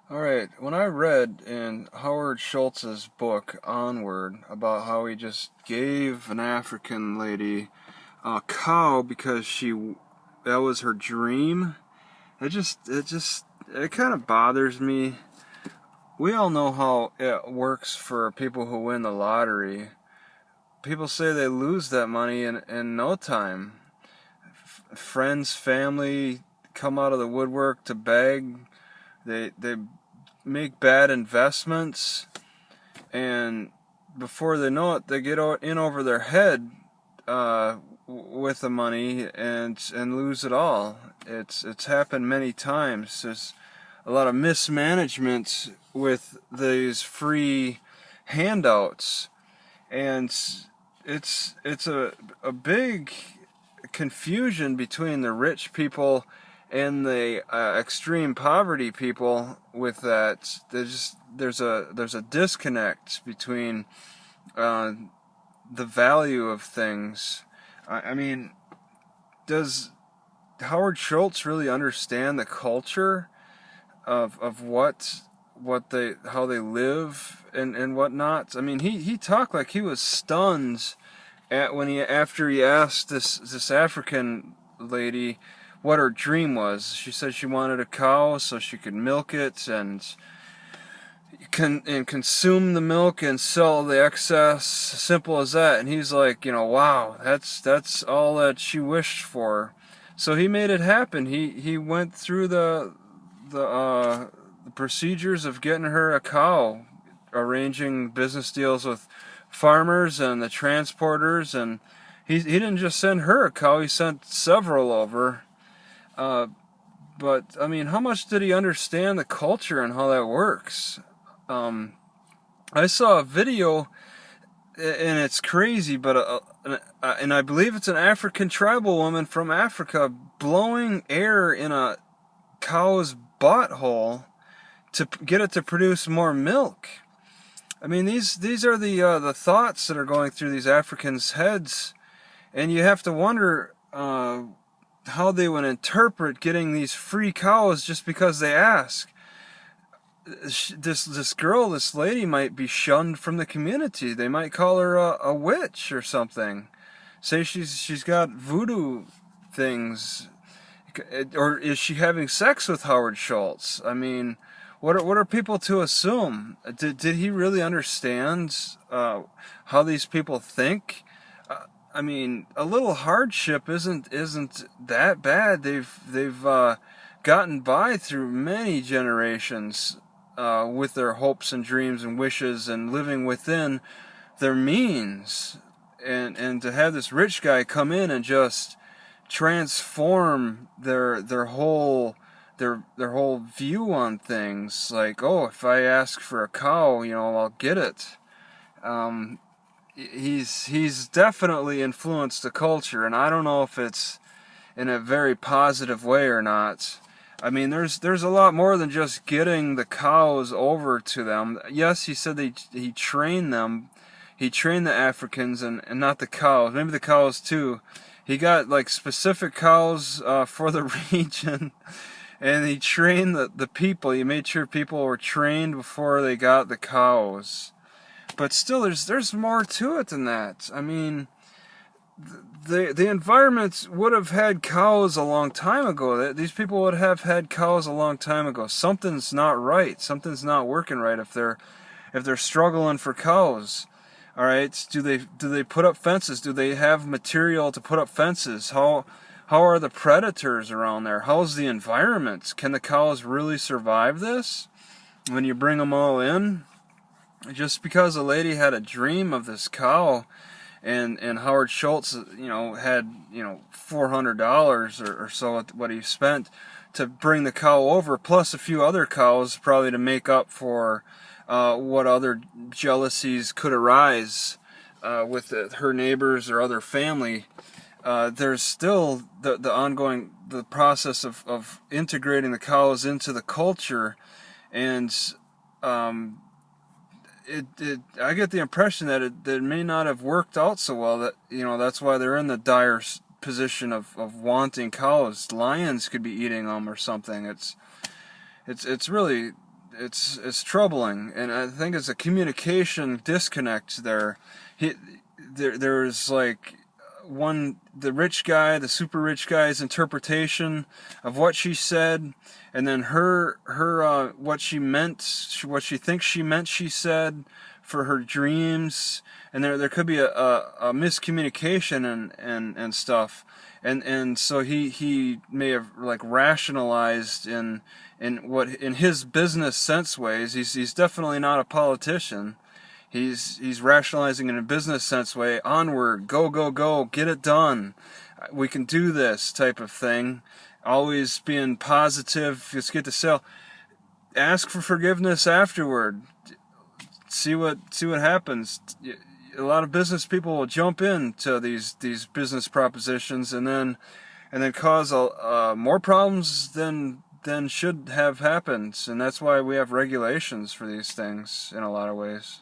Alright, when I read in Howard Schultz's book, Onward, about how he just gave an African lady a cow because that was her dream, it kind of bothers me. We all know how it works for people who win the lottery. People say they lose that money in no time. Friends, family come out of the woodwork to beg. They make bad investments, and before they know it, they get in over their head with the money and lose it all. It's happened many times. There's a lot of mismanagement with these free handouts, and it's a big confusion between the rich people and the extreme poverty people. With that, there's a disconnect between the value of things. I mean, does Howard Schultz really understand the culture of how they live and whatnot? I mean, he talked like he was stunned after he asked this African lady what her dream was. She said she wanted a cow so she could milk it and consume the milk and sell the excess. Simple as that. And he's like, wow, that's all that she wished for. So he made it happen. He went through the procedures of getting her a cow, arranging business deals with farmers and the transporters, and he didn't just send her a cow, he sent several over. But I mean, how much did he understand the culture and how that works? I saw a video, and it's crazy, but and I believe it's an African tribal woman from Africa blowing air in a cow's butthole to get it to produce more milk. I mean, these are the thoughts that are going through these Africans' heads, and you have to wonder how they would interpret getting these free cows just because they ask. This lady might be shunned from the community. They might call her a witch or something. Say she's got voodoo things, or is she having sex with Howard Schultz? I mean, what are people to assume? Did he really understand how these people think? I mean, a little hardship isn't that bad. They've gotten by through many generations with their hopes and dreams and wishes and living within their means. And to have this rich guy come in and just transform their whole view on things, like, oh, if I ask for a cow, I'll get it. He's definitely influenced the culture, and I don't know if it's in a very positive way or not. I mean, there's a lot more than just getting the cows over to them. Yes, he said he trained them. He trained the Africans and not the cows. Maybe the cows too. He got like specific cows for the region, and he trained the people. He made sure people were trained before they got the cows. But still, there's more to it than that. I mean, the environment would have had cows a long time ago. These people would have had cows a long time ago. Something's not right. Something's not working right if they're struggling for cows. All right, do they put up fences? Do they have material to put up fences? How are the predators around there? How's the environment? Can the cows really survive this when you bring them all in? Just because a lady had a dream of this cow, and Howard Schultz, had $400 or so what he spent to bring the cow over, plus a few other cows probably to make up for what other jealousies could arise with her neighbors or other family. There's still the ongoing process of integrating the cows into the culture, and I get the impression that it may not have worked out so well. That that's why they're in the dire position of wanting cows. Lions could be eating them or something. It's really it's troubling, and I think it's a communication disconnect there. There's like the rich guy, the super rich guy's interpretation of what she said, and then her what she meant, what she thinks she meant she said for her dreams, and there could be a miscommunication and stuff, and so he may have like rationalized in his business sense ways. He's definitely not a politician. He's rationalizing in a business sense way. Onward, go, go, go, get it done. We can do this type of thing. Always being positive. Just get to sell. Ask for forgiveness afterward. See what happens. A lot of business people will jump into these business propositions and then cause more problems than should have happened. And that's why we have regulations for these things in a lot of ways.